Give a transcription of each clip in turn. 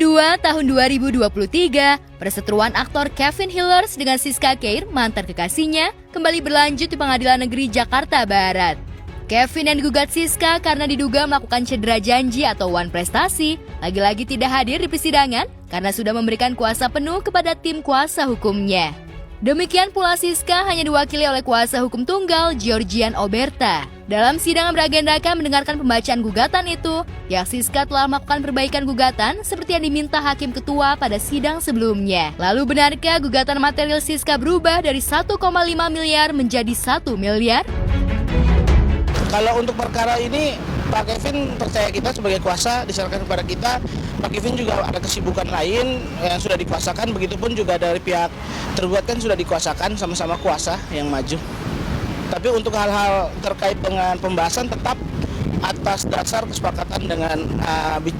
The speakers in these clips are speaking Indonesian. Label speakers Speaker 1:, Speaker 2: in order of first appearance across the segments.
Speaker 1: kedua tahun 2023, perseteruan aktor Kevin Hillers dengan Siska Keir, mantan kekasihnya, kembali berlanjut di Pengadilan Negeri Jakarta Barat. Kevin yang digugat Siska karena diduga melakukan cedera janji atau wan prestasi, lagi-lagi tidak hadir di persidangan karena sudah memberikan kuasa penuh kepada tim kuasa hukumnya. Demikian pula Siska hanya diwakili oleh kuasa hukum tunggal Georgian Oberta. Dalam sidang beragendakan mendengarkan pembacaan gugatan itu, pihak Siska telah melakukan perbaikan gugatan seperti yang diminta Hakim Ketua pada sidang sebelumnya. Lalu benarkah gugatan material Siska berubah dari 1,5 miliar menjadi 1 miliar?
Speaker 2: Kalau untuk perkara ini, Pak Kevin percaya kita sebagai kuasa, diserahkan kepada kita. Pak Kevin juga ada kesibukan lain yang sudah dikuasakan, begitupun juga dari pihak tergugat kan sudah dikuasakan, sama-sama kuasa yang maju. Tapi untuk hal-hal terkait dengan pembahasan tetap atas dasar kesepakatan dengan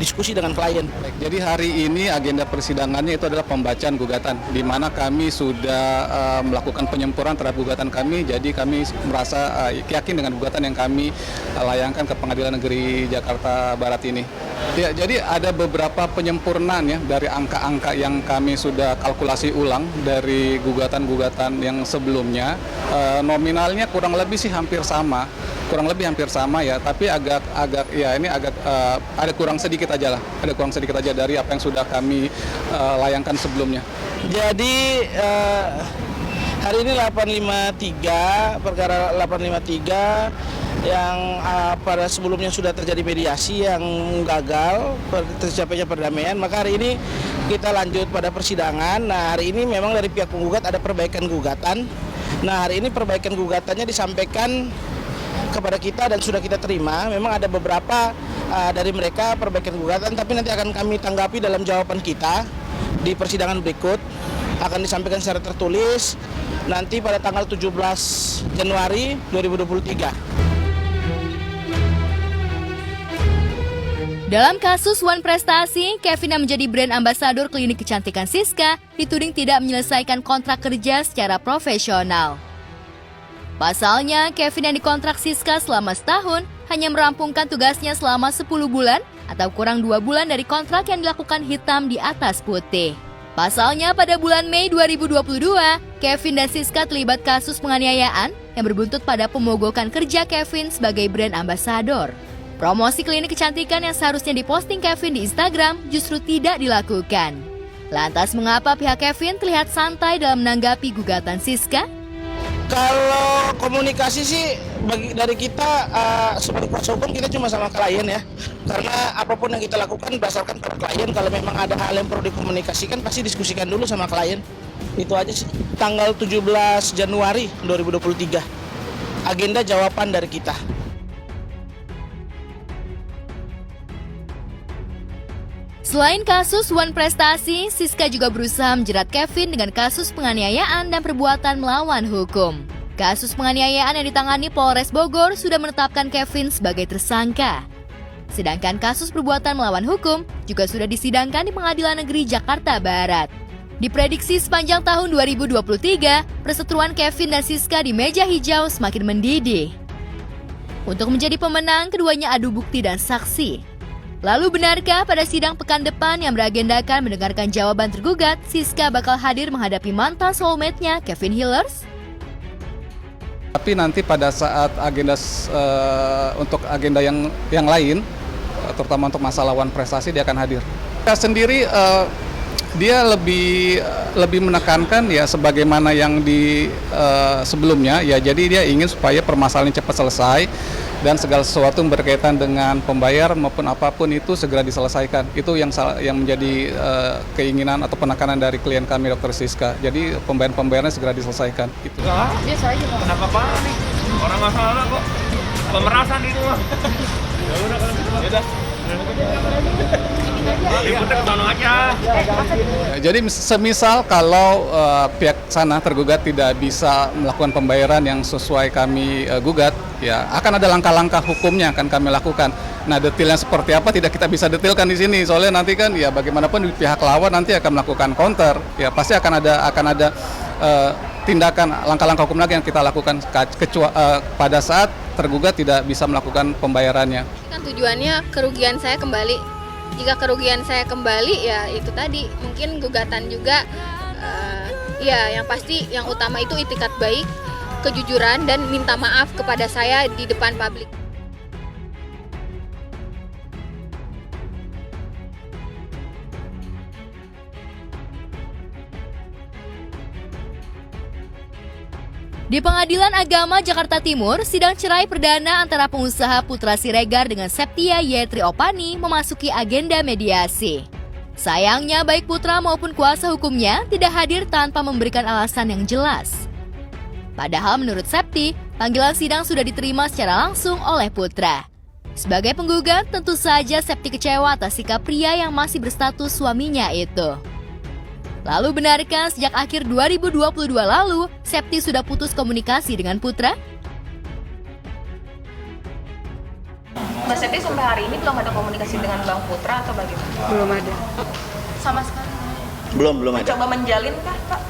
Speaker 2: diskusi dengan klien.
Speaker 3: Jadi hari ini agenda persidangannya itu adalah pembacaan gugatan, di mana kami sudah melakukan penyempurnaan terhadap gugatan kami. Jadi kami merasa yakin dengan gugatan yang kami layangkan ke Pengadilan Negeri Jakarta Barat ini. Ya, jadi ada beberapa penyempurnaan ya dari angka-angka yang kami sudah kalkulasi ulang dari gugatan-gugatan yang sebelumnya. Nominalnya kurang lebih sih hampir sama ya, tapi agak ada kurang sedikit aja dari apa yang sudah kami layangkan sebelumnya.
Speaker 2: Jadi hari ini 853, perkara 853 yang pada sebelumnya sudah terjadi mediasi yang gagal, tercapainya perdamaian, maka hari ini kita lanjut pada persidangan. Nah, hari ini memang dari pihak penggugat ada perbaikan gugatan. Nah, hari ini perbaikan gugatannya disampaikan kepada kita dan sudah kita terima. Memang ada beberapa dari mereka perbaikan gugatan, tapi nanti akan kami tanggapi dalam jawaban kita di persidangan berikut. Akan disampaikan secara tertulis nanti pada tanggal 17 Januari 2023.
Speaker 1: Dalam kasus wan prestasi, Kevin yang menjadi brand ambasador klinik kecantikan Siska dituding tidak menyelesaikan kontrak kerja secara profesional. Pasalnya, Kevin yang dikontrak Siska selama setahun hanya merampungkan tugasnya selama 10 bulan atau kurang 2 bulan dari kontrak yang dilakukan hitam di atas putih. Pasalnya, pada bulan Mei 2022, Kevin dan Siska terlibat kasus penganiayaan yang berbuntut pada pemogokan kerja Kevin sebagai brand ambasador. Promosi klinik kecantikan yang seharusnya diposting Kevin di Instagram justru tidak dilakukan. Lantas mengapa pihak Kevin terlihat santai dalam menanggapi gugatan Siska?
Speaker 2: Kalau komunikasi sih dari kita sebagai kuasa hukum kita cuma sama klien ya. Karena apapun yang kita lakukan berdasarkan pada klien. Kalau memang ada hal yang perlu dikomunikasikan pasti diskusikan dulu sama klien. Itu aja sih. Tanggal 17 Januari 2023. Agenda jawaban dari kita.
Speaker 1: Selain kasus wan prestasi, Siska juga berusaha menjerat Kevin dengan kasus penganiayaan dan perbuatan melawan hukum. Kasus penganiayaan yang ditangani Polres Bogor sudah menetapkan Kevin sebagai tersangka. Sedangkan kasus perbuatan melawan hukum juga sudah disidangkan di Pengadilan Negeri Jakarta Barat. Diprediksi sepanjang tahun 2023, perseteruan Kevin dan Siska di meja hijau semakin mendidih. Untuk menjadi pemenang, keduanya adu bukti dan saksi. Lalu benarkah pada sidang pekan depan yang beragendakan mendengarkan jawaban tergugat, Siska bakal hadir menghadapi mantan soulmate-nya Kevin Hillers?
Speaker 3: Tapi nanti pada saat agenda untuk agenda yang lain, terutama untuk masalah wan prestasi, dia akan hadir. Dia sendiri dia lebih menekankan ya sebagaimana yang di sebelumnya ya, jadi dia ingin supaya permasalahan ini cepat selesai dan segala sesuatu yang berkaitan dengan pembayar maupun apapun itu segera diselesaikan. Itu yang menjadi keinginan atau penekanan dari klien kami Dr. Siska. Jadi pembayarannya segera diselesaikan. Itu.
Speaker 4: Biasa aja Pak. Kenapa Pak nih? Orang nggak salah kok. Pemerasan itu mah. Ya udah kalau gitu. Ya udah.
Speaker 3: Jadi semisal kalau pihak sana tergugat tidak bisa melakukan pembayaran yang sesuai kami gugat, ya akan ada langkah-langkah hukumnya akan kami lakukan. Nah, detailnya seperti apa tidak kita bisa detailkan di sini, soalnya nanti kan ya bagaimanapun pihak lawan nanti akan melakukan counter, ya pasti akan ada tindakan langkah-langkah hukum lagi yang kita lakukan pada saat tergugat tidak bisa melakukan pembayarannya.
Speaker 5: Kan tujuannya kerugian saya kembali Jika kerugian saya kembali ya itu tadi, mungkin gugatan juga. Ya yang pasti yang utama itu itikat baik, kejujuran, dan minta maaf kepada saya di depan publik.
Speaker 1: Di Pengadilan Agama Jakarta Timur, sidang cerai perdana antara pengusaha Putra Siregar dengan Septia Yetri Opani memasuki agenda mediasi. Sayangnya, baik Putra maupun kuasa hukumnya tidak hadir tanpa memberikan alasan yang jelas. Padahal menurut Septi, panggilan sidang sudah diterima secara langsung oleh Putra. Sebagai penggugat, tentu saja Septi kecewa atas sikap pria yang masih berstatus suaminya itu. Lalu benarkah sejak akhir 2022 lalu, Septi sudah putus komunikasi dengan Putra?
Speaker 6: Mbak Septi sampai hari ini belum ada komunikasi dengan Bang Putra atau bagaimana?
Speaker 7: Belum ada.
Speaker 6: Sama sekali?
Speaker 8: Belum ada.
Speaker 6: Coba menjalin kah, Pak?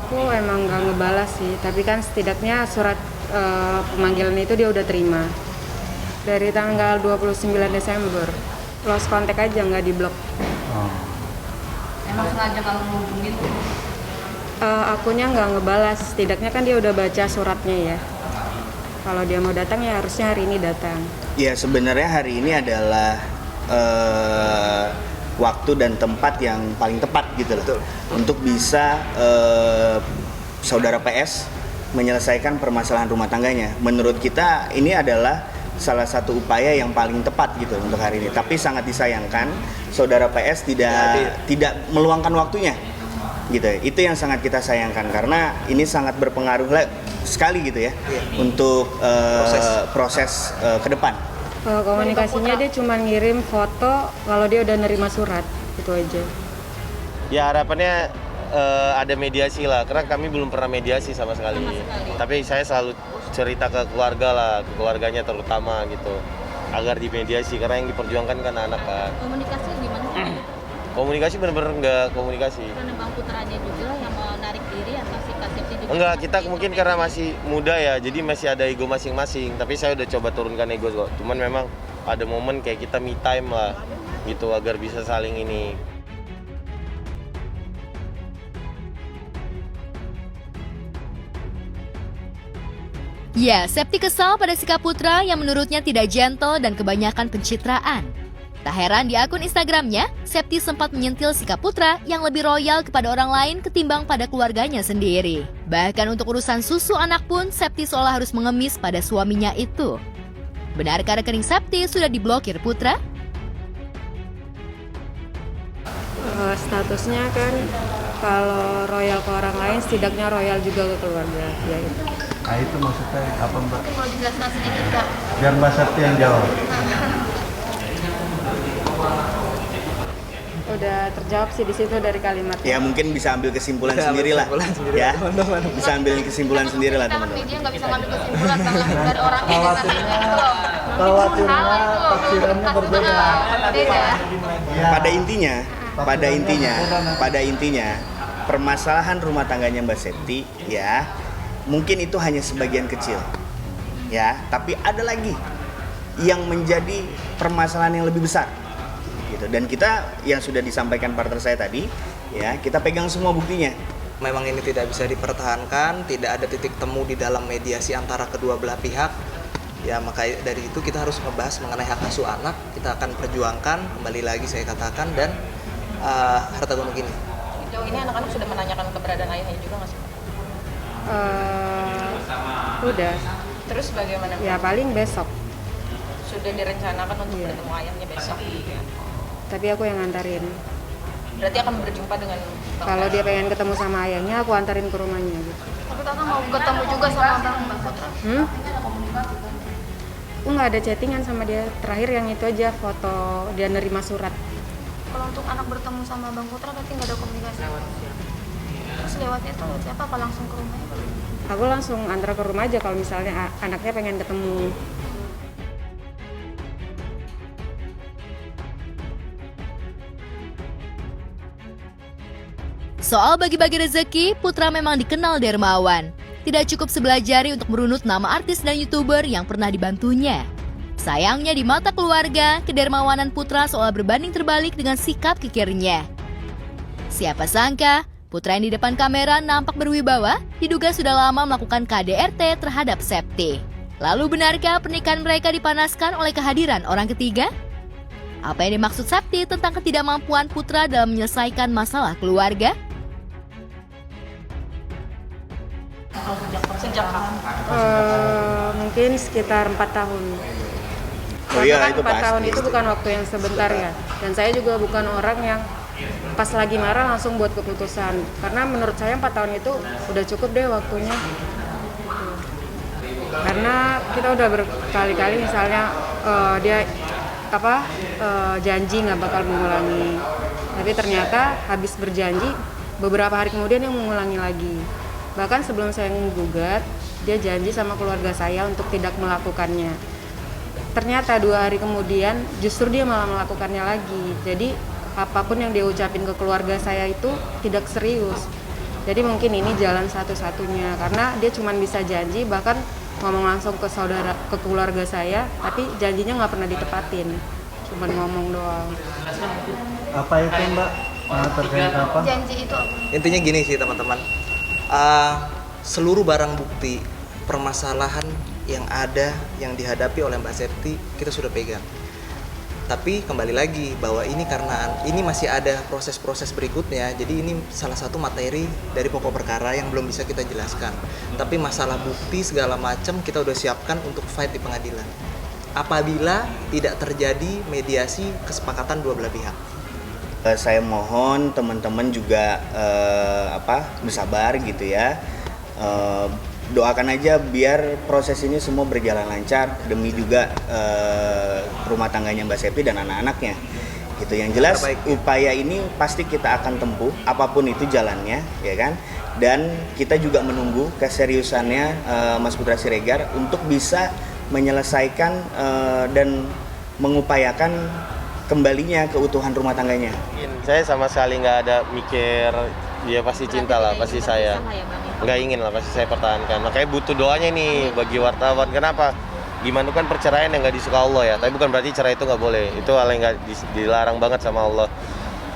Speaker 7: Aku emang nggak ngebalas sih, tapi kan setidaknya surat pemanggilan itu dia udah terima. Dari tanggal 29 Desember, lost contact aja, nggak di blok.
Speaker 6: Emang sengaja nggak menghubungin?
Speaker 7: Akunya nggak ngebalas, setidaknya kan dia udah baca suratnya ya. Kalau dia mau datang ya harusnya hari ini datang.
Speaker 8: Ya sebenarnya hari ini adalah waktu dan tempat yang paling tepat gitu loh. Untuk bisa saudara PS menyelesaikan permasalahan rumah tangganya. Menurut kita ini adalah salah satu upaya yang paling tepat gitu untuk hari ini. Tapi sangat disayangkan saudara PS tidak meluangkan waktunya. Gitu. Itu yang sangat kita sayangkan karena ini sangat berpengaruh sekali gitu ya untuk proses ke depan.
Speaker 7: Komunikasinya dia cuma ngirim foto kalau dia udah nerima surat, itu aja.
Speaker 9: Ya harapannya ada mediasi lah, karena kami belum pernah mediasi sama sekali. Tapi saya selalu cerita ke keluarga lah, ke keluarganya terutama gitu, agar dimediasi karena yang diperjuangkan kan anak kan.
Speaker 6: Komunikasi gimana?
Speaker 9: Komunikasi bener-bener nggak komunikasi.
Speaker 6: Karena Bang Putranya juga yang mau narik diri atau si Septi juga?
Speaker 9: Enggak, kita mungkin karena masih muda ya, jadi masih ada ego masing-masing. Tapi saya udah coba turunkan ego kok. Cuman memang ada momen kayak kita me time lah, gitu agar bisa saling ini.
Speaker 1: Ya, Septi kesal pada sikap Putra yang menurutnya tidak gentle dan kebanyakan pencitraan. Tak heran di akun Instagramnya, Septi sempat menyentil sikap Putra yang lebih royal kepada orang lain ketimbang pada keluarganya sendiri. Bahkan untuk urusan susu anak pun, Septi seolah harus mengemis pada suaminya itu. Benarkah rekening Septi sudah diblokir Putra?
Speaker 7: Statusnya kan kalau royal ke orang lain, setidaknya royal juga ke keluarga. Ya, gitu.
Speaker 10: Nah itu maksudnya apa Mbak?
Speaker 6: Mau dijelaskan sedikit Kak?
Speaker 10: Biar Mbak Septi yang jawab.
Speaker 7: Udah terjawab sih di situ dari kalimat.
Speaker 8: Ya mungkin bisa ambil kesimpulan sendiri lah. Ya, bisa ambil kesimpulan sendiri lah teman-teman.
Speaker 6: Media nggak bisa ngambil kesimpulan dari orang ini
Speaker 10: Khawatirnya tafsirannya berbeda.
Speaker 8: Pada intinya, permasalahan rumah tangganya Mbak Septi ya, mungkin itu hanya sebagian kecil. Ya, tapi ada lagi yang menjadi permasalahan yang lebih besar. Gitu. Dan kita yang sudah disampaikan partner saya tadi, ya kita pegang semua buktinya.
Speaker 11: Memang ini tidak bisa dipertahankan, tidak ada titik temu di dalam mediasi antara kedua belah pihak. Ya maka dari itu kita harus membahas mengenai hak asuh anak. Kita akan perjuangkan, kembali lagi saya katakan, dan harta gunung ini.
Speaker 6: Sejauh ini anak-anak sudah menanyakan keberadaan ayahnya juga nggak sih?
Speaker 7: Udah.
Speaker 6: Terus bagaimana?
Speaker 7: Ya paling besok.
Speaker 6: Sudah direncanakan untuk bertemu ayahnya besok.
Speaker 7: Tapi aku yang ngantarin.
Speaker 6: Berarti akan berjumpa dengan
Speaker 7: Kalau dia pengen ketemu sama ayahnya, aku antarin ke rumahnya gitu.
Speaker 6: Tapi kakak mau ketemu juga sama Bang Putra?
Speaker 7: Aku nggak ada chattingan sama dia. Terakhir yang itu aja, foto dia nerima surat.
Speaker 6: Kalau untuk anak bertemu sama Bang Putra berarti nggak ada komunikasi? Terus lewatnya tuh siapa? Apa langsung ke rumahnya?
Speaker 7: Aku langsung antar ke rumah aja kalau misalnya anaknya pengen ketemu.
Speaker 1: Soal bagi-bagi rezeki, Putra memang dikenal dermawan. Tidak cukup sebelah jari untuk merunut nama artis dan YouTuber yang pernah dibantunya. Sayangnya di mata keluarga, kedermawanan putra seolah berbanding terbalik dengan sikap kikirnya. Siapa sangka, putra yang di depan kamera nampak berwibawa, diduga sudah lama melakukan KDRT terhadap Septi. Lalu benarkah pernikahan mereka dipanaskan oleh kehadiran orang ketiga? Apa yang dimaksud Septi tentang ketidakmampuan putra dalam menyelesaikan masalah keluarga?
Speaker 12: Sejak kapan?
Speaker 7: Mungkin sekitar 4 tahun.
Speaker 8: Oh iya,
Speaker 7: Karena
Speaker 8: itu
Speaker 7: 4 tahun
Speaker 8: pasti.
Speaker 7: itu bukan waktu yang sebentar ya. Dan saya juga bukan orang yang pas lagi marah langsung buat keputusan. Karena menurut saya 4 tahun itu udah cukup deh waktunya. Karena kita udah berkali-kali misalnya dia janji nggak bakal mengulangi. Tapi ternyata habis berjanji beberapa hari kemudian dia mengulangi lagi. Bahkan sebelum saya menggugat, dia janji sama keluarga saya untuk tidak melakukannya. Ternyata 2 hari kemudian justru dia malah melakukannya lagi. Jadi apapun yang dia ucapin ke keluarga saya itu tidak serius. Jadi mungkin ini jalan satu-satunya karena dia cuma bisa janji, bahkan ngomong langsung ke keluarga saya, tapi janjinya nggak pernah ditepatin, cuma ngomong doang.
Speaker 10: Apa itu Mbak? Terkait apa?
Speaker 6: Janji itu apa?
Speaker 11: Intinya gini sih teman-teman, seluruh barang bukti permasalahan yang ada yang dihadapi oleh Mbak Septi kita sudah pegang. Tapi kembali lagi bahwa ini karena ini masih ada proses-proses berikutnya, jadi ini salah satu materi dari pokok perkara yang belum bisa kita jelaskan. Tapi masalah bukti segala macam kita udah siapkan untuk fight di pengadilan. Apabila tidak terjadi mediasi kesepakatan dua belah pihak.
Speaker 8: Saya mohon teman-teman juga bersabar gitu ya. Doakan aja biar proses ini semua berjalan lancar demi juga rumah tangganya Mbak Septi dan anak-anaknya. Gitu. Yang jelas upaya ini pasti kita akan tempuh apapun itu jalannya, ya kan? Dan kita juga menunggu keseriusannya Mas Putra Siregar untuk bisa menyelesaikan dan mengupayakan kembalinya keutuhan rumah tangganya.
Speaker 9: Saya sama sekali nggak ada mikir dia pasti cinta lah, pasti saya nggak ingin lah, pasti saya pertahankan. Makanya butuh doanya nih bagi wartawan. Kenapa? Gimana kan perceraian yang nggak disuka Allah ya, tapi bukan berarti cerai itu nggak boleh. Itu hal yang nggak dilarang banget sama Allah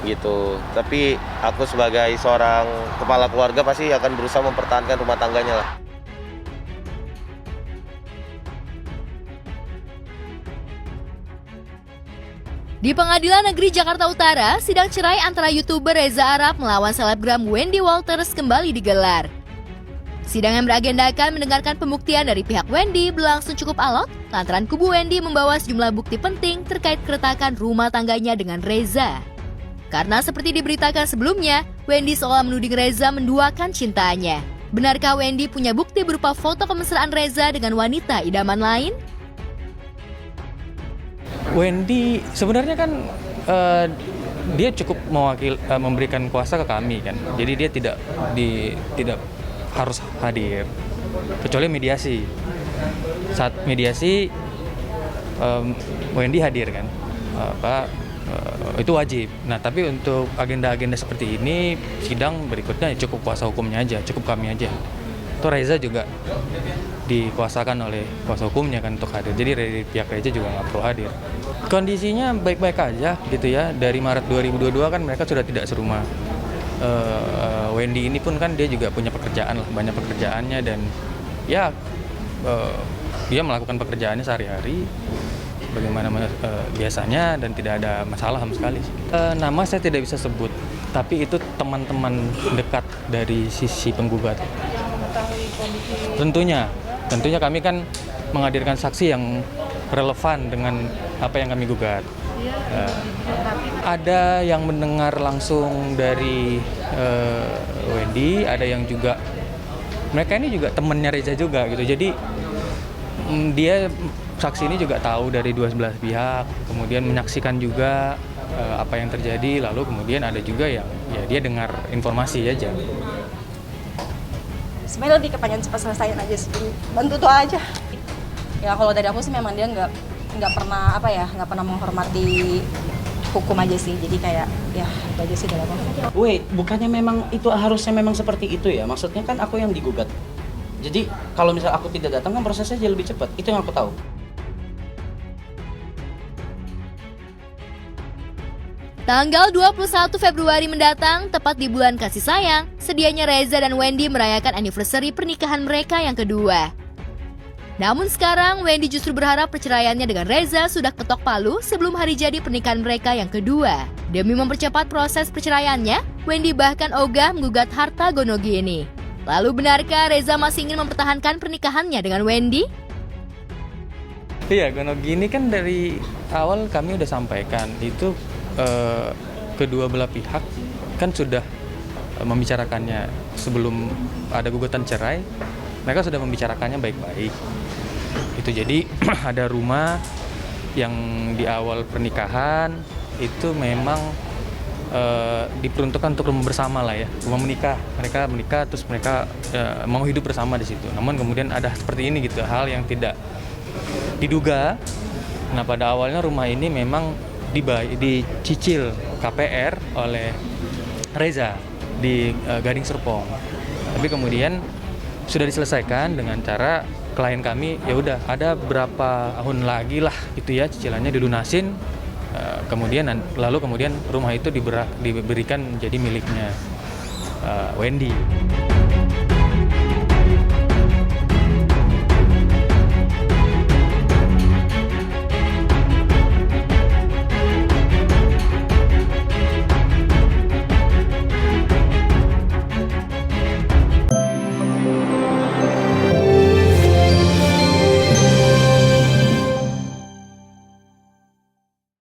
Speaker 9: gitu. Tapi aku sebagai seorang kepala keluarga pasti akan berusaha mempertahankan rumah tangganya lah.
Speaker 1: Di Pengadilan Negeri Jakarta Utara, sidang cerai antara YouTuber Reza Arab melawan selebgram Wendy Walters kembali digelar. Sidang yang beragendakan mendengarkan pembuktian dari pihak Wendy berlangsung cukup alot, lantaran kubu Wendy membawa sejumlah bukti penting terkait keretakan rumah tangganya dengan Reza. Karena seperti diberitakan sebelumnya, Wendy seolah menuding Reza menduakan cintanya. Benarkah Wendy punya bukti berupa foto kemesraan Reza dengan wanita idaman lain?
Speaker 13: Wendy sebenarnya kan dia cukup memberikan kuasa ke kami kan, jadi dia tidak harus hadir kecuali mediasi. Saat mediasi Wendy hadir kan, itu wajib. Nah tapi untuk agenda-agenda seperti ini sidang berikutnya cukup kuasa hukumnya aja, cukup kami aja. Itu Reza juga dikuasakan oleh kuasa hukumnya kan untuk hadir, jadi dari pihak Reza juga nggak perlu hadir. Kondisinya baik-baik aja gitu ya. Dari Maret 2022 kan mereka sudah tidak serumah. Wendy ini pun kan dia juga punya pekerjaan lah, banyak pekerjaannya, dan ya dia melakukan pekerjaannya sehari-hari bagaimana biasanya dan tidak ada masalah sama sekali. Nama saya tidak bisa sebut, tapi itu teman-teman dekat dari sisi penggugat. Tentunya kami kan menghadirkan saksi yang relevan dengan apa yang kami gugat. Ada yang mendengar langsung dari Wendy, ada yang juga mereka ini juga temannya Reza juga gitu. Jadi dia saksi ini juga tahu dari dua belah pihak, kemudian menyaksikan juga apa yang terjadi, lalu kemudian ada juga yang ya dia dengar informasi aja.
Speaker 12: Sebenarnya lebih kepengen cepat selesaiin aja sih, bantu tuh aja. Ya kalau dari aku sih memang dia nggak pernah menghormati hukum aja sih, jadi kayak ya itu aja sih dari aku.
Speaker 14: Wait, bukannya memang itu harusnya memang seperti itu ya? Maksudnya kan aku yang digugat. Jadi kalau misal aku tidak datang kan prosesnya jadi lebih cepat. Itu yang aku tahu.
Speaker 1: Tanggal 21 Februari mendatang, tepat di bulan kasih sayang, sedianya Reza dan Wendy merayakan anniversary pernikahan mereka yang kedua. Namun sekarang, Wendy justru berharap perceraiannya dengan Reza sudah ketok palu sebelum hari jadi pernikahan mereka yang kedua. Demi mempercepat proses perceraiannya, Wendy bahkan ogah menggugat harta Gonogi ini. Lalu benarkah Reza masih ingin mempertahankan pernikahannya dengan Wendy?
Speaker 13: Iya, Gonogi ini kan dari awal kami udah sampaikan, itu kedua belah pihak kan sudah membicarakannya sebelum ada gugatan cerai. Mereka sudah membicarakannya baik-baik. Itu jadi ada rumah yang di awal pernikahan itu memang diperuntukkan untuk rumah bersama lah ya, rumah menikah. Mereka menikah terus mereka mau hidup bersama di situ. Namun kemudian ada seperti ini gitu, hal yang tidak diduga. Nah, pada awalnya rumah ini memang dicicil KPR oleh Reza di Gading Serpong. Tapi kemudian sudah diselesaikan dengan cara klien kami ya udah ada berapa tahun lagi lah gitu ya cicilannya dilunasin. Kemudian rumah itu diberikan menjadi miliknya Wendy.